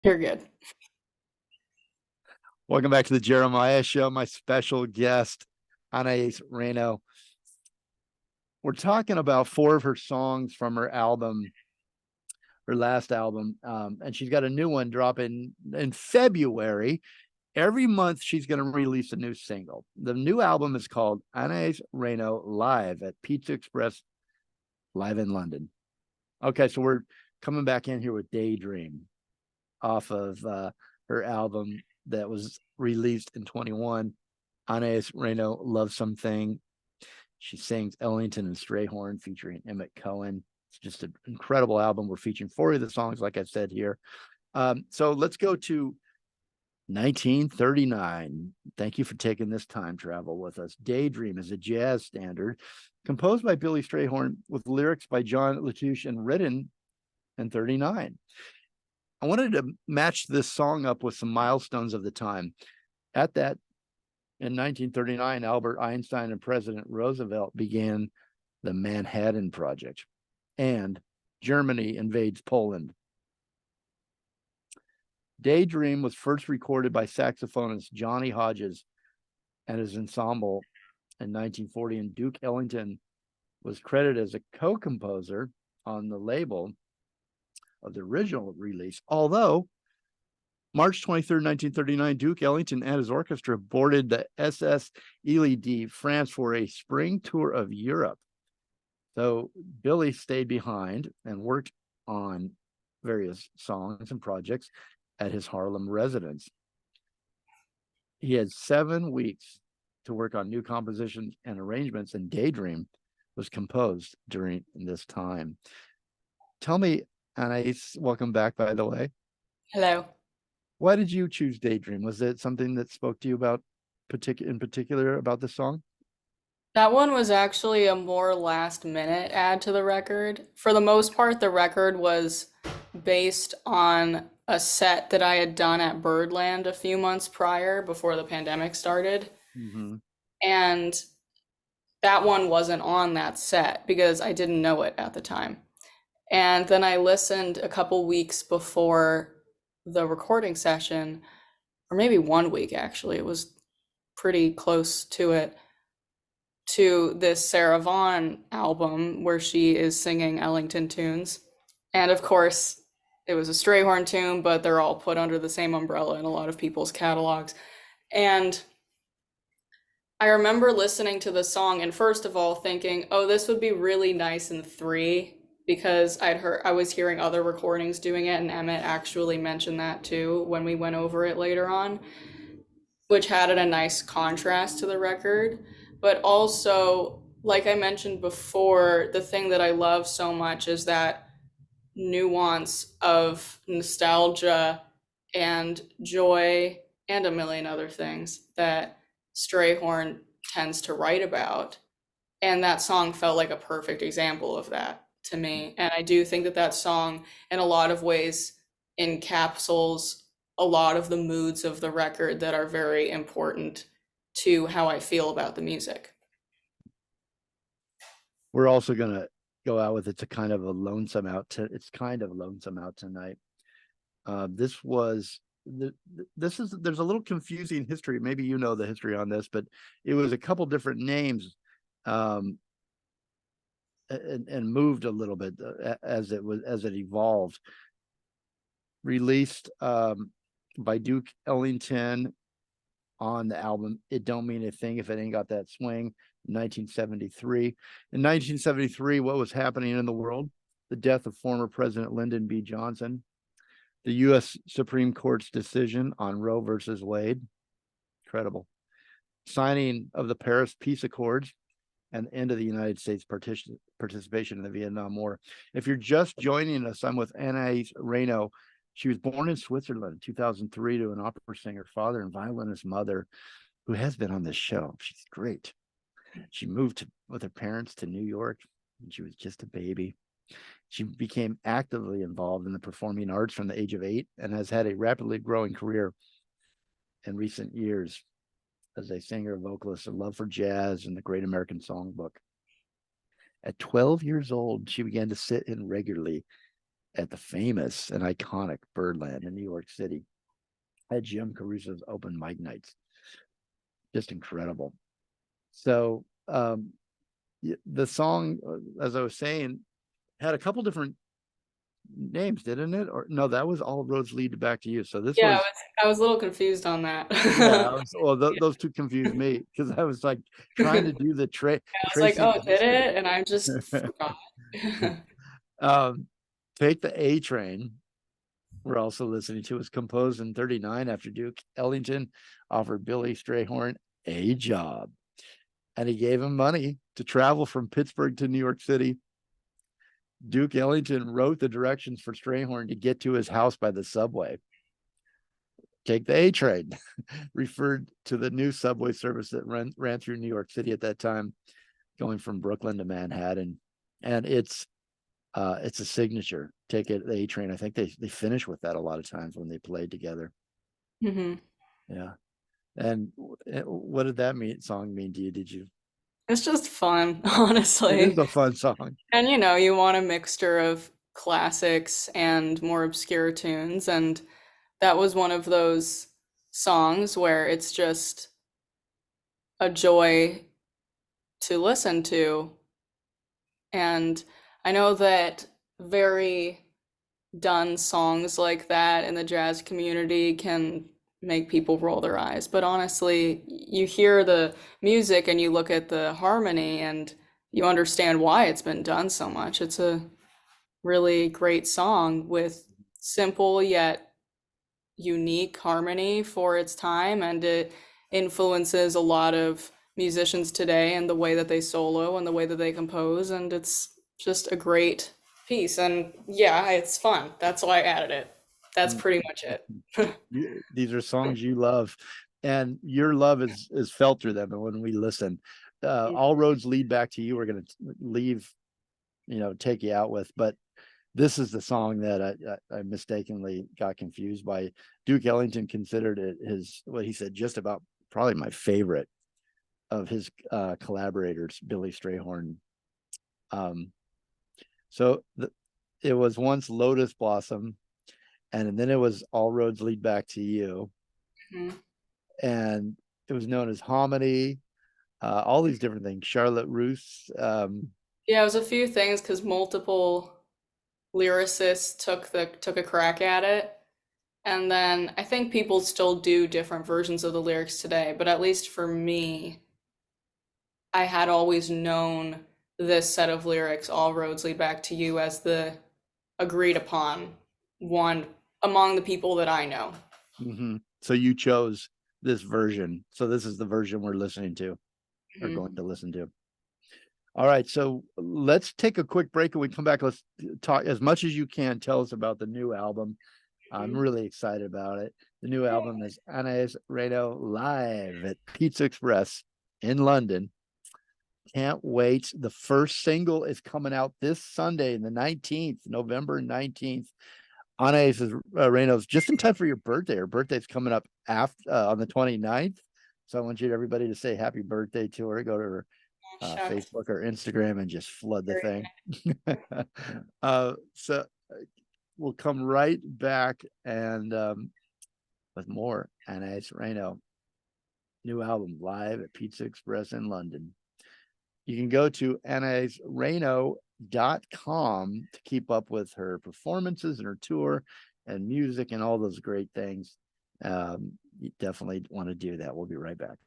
You're good. Welcome back to the Jeremiah Show. My special guest, Anaïs Reno. We're talking about 4 of her songs from her album, her last album, and she's got a new one dropping in February. Every month, she's going to release a new single. The new album is called Anaïs Reno Live at PizzaExpress Live in London. Okay, so we're coming back in here with Daydream off of her album that was released in 21. Anaïs Reno, Lovesome Thing. She sings Ellington and Strayhorn featuring Emmet Cohen. It's just an incredible album. We're featuring 4 of the songs, like I said here. So let's go to 1939. Thank you for taking this time travel with us. Daydream is a jazz standard composed by Billy Strayhorn with lyrics by John Latouche and written in 39. I wanted to match this song up with some milestones of the time. At that, in 1939, Albert Einstein and President Roosevelt began the Manhattan Project, and Germany invades Poland. Daydream was first recorded by saxophonist Johnny Hodges and his ensemble in 1940, and Duke Ellington was credited as a co-composer on the label of the original release. Although March 23rd, 1939, Duke Ellington and his orchestra boarded the SS Ile de France for a spring tour of Europe. So Billy stayed behind and worked on various songs and projects at his Harlem residence. He had 7 weeks to work on new compositions and arrangements, and Daydream was composed during this time. Tell me, Anaïs, welcome back, by the way. Hello. Why did you choose Daydream? Was it something that spoke to you about in particular about the song? That one was actually a more last minute add to the record. For the most part, the record was based on a set that I had done at Birdland a few months prior before the pandemic started. Mm-hmm. And that one wasn't on that set because I didn't know it at the time. And then I listened a couple weeks before the recording session, or maybe 1 week actually, it was pretty close to it, to this Sarah Vaughan album where she is singing Ellington tunes. And of course, it was a Strayhorn tune, but they're all put under the same umbrella in a lot of people's catalogs. And I remember listening to the song and first of all thinking, oh, this would be really nice in 3, because I was hearing other recordings doing it, and Emmet actually mentioned that too when we went over it later on, which added a nice contrast to the record. But also, like I mentioned before, the thing that I love so much is that nuance of nostalgia and joy and a million other things that Strayhorn tends to write about. And that song felt like a perfect example of that to me. And I do think that that song, in a lot of ways, encapsulates a lot of the moods of the record that are very important to how I feel about the music. We're also going to go out with It's kind of lonesome out tonight. There's a little confusing history. Maybe you know the history on this, but it was a couple different names and moved a little bit as it evolved. Released by Duke Ellington on the album It Don't Mean a Thing If It Ain't Got That Swing, 1973. In 1973, what was happening in the world? The death of former President Lyndon B. Johnson, the U.S. Supreme Court's decision on Roe versus Wade, incredible, signing of the Paris Peace Accords, and the end of the United States participation in the Vietnam War. If you're just joining us, I'm with Anaïs Reno. She was born in Switzerland in 2003 to an opera singer father and violinist mother who has been on this show. She's great. She moved with her parents to New York when she was just a baby. She became actively involved in the performing arts from the age of 8 and has had a rapidly growing career in recent years as a singer, vocalist, a love for jazz and the Great American Songbook. At 12 years old, she began to sit in regularly at the famous and iconic Birdland in New York City. At Jim Caruso's open mic nights. Just incredible. So the song, as I was saying, had a couple different names, didn't it? Or no, that was All Roads Lead Back to You. So this Yeah, was, I was a little confused on that. yeah, I was, well, those two confused me because I was like trying to do the I was like, tracing oh, the did history. it? And I just forgot. Take the A Train, we're also listening to, was composed in 39 after Duke Ellington offered Billy Strayhorn a job. And he gave him money to travel from Pittsburgh to New York City. Duke Ellington wrote the directions for Strayhorn to get to his house by the subway. Take the A Train, referred to the new subway service that ran through New York City at that time, going from Brooklyn to Manhattan. And it's a signature. Take it, the A Train. I think they finish with that a lot of times when they played together. Hmm. Yeah. And what did that song mean to you? Did you? It's just fun, It is honestly. a fun song. And you want a mixture of classics and more obscure tunes. And that was one of those songs where it's just a joy to listen to. And I know that very done songs like that in the jazz community can make people roll their eyes. But honestly, you hear the music and you look at the harmony and you understand why it's been done so much. It's a really great song with simple yet unique harmony for its time, and it influences a lot of musicians today and the way that they solo and the way that they compose, and it's just a great piece. And yeah, it's fun. That's why I added it. That's pretty much it. These are songs you love, and your love is felt through them. And when we listen, All Roads Lead Back to You, we're going to leave, take you out with. But this is the song that I mistakenly got confused by. Duke Ellington considered it what he said, just about probably my favorite of his collaborators, Billy Strayhorn. So it was once Lotus Blossom, and then it was All Roads Lead Back to You, Mhm. and it was known as Hominy, all these different things. Charlotte Russe. Yeah, it was a few things because multiple lyricists took a crack at it. And then I think people still do different versions of the lyrics today, but at least for me, I had always known this set of lyrics, All Roads Lead Back to You, as the agreed upon one among the people that I know. So you chose this version. So this is the version we're listening to, or Mhm. going to listen to. All right, so let's take a quick break and we come back. Let's talk as much as you can. Tell us about the new album. I'm really excited about it. The new album is Anaïs Reno live at PizzaExpress in London. Can't wait. The first single is coming out this Sunday, the 19th, November 19th. Anaïs Reno's just in time for your birthday. Her birthday's coming up after on the 29th. So I want everybody to say happy birthday to her. Go to her Facebook or Instagram and just flood the thing. So we'll come right back and with more Anaïs Reno new album live at PizzaExpress in London. You can go to anaisreno.com to keep up with her performances and her tour and music and all those great things. You definitely want to do that. We'll be right back.